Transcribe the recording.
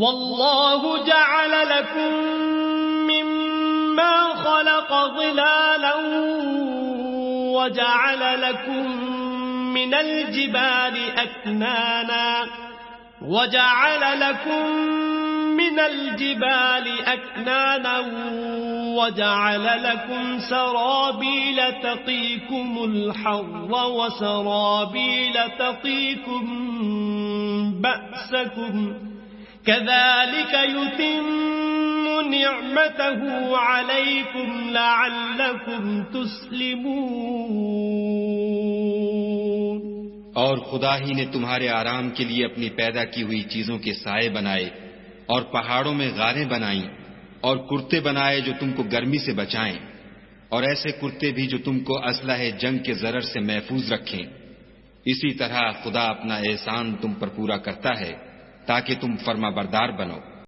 والله جعل لكم مما خلق ظلالا وجعل لكم من الجبال أكنانا وجعل لكم سرابيل تقيكم الحر وسرابيل تقيكم بأسكم كذلك يتم نعمته عليكم لعلكم تسلمون. اور خدا ہی نے تمہارے آرام کے لیے اپنی پیدا کی ہوئی چیزوں کے سائے بنائے اور پہاڑوں میں غاریں بنائیں اور کرتے بنائے جو تم کو گرمی سے بچائیں، اور ایسے کرتے بھی جو تم کو اسلحہ جنگ کے ضرر سے محفوظ رکھیں. اسی طرح خدا اپنا احسان تم پر پورا کرتا ہے تاکہ تم فرما بردار بنو.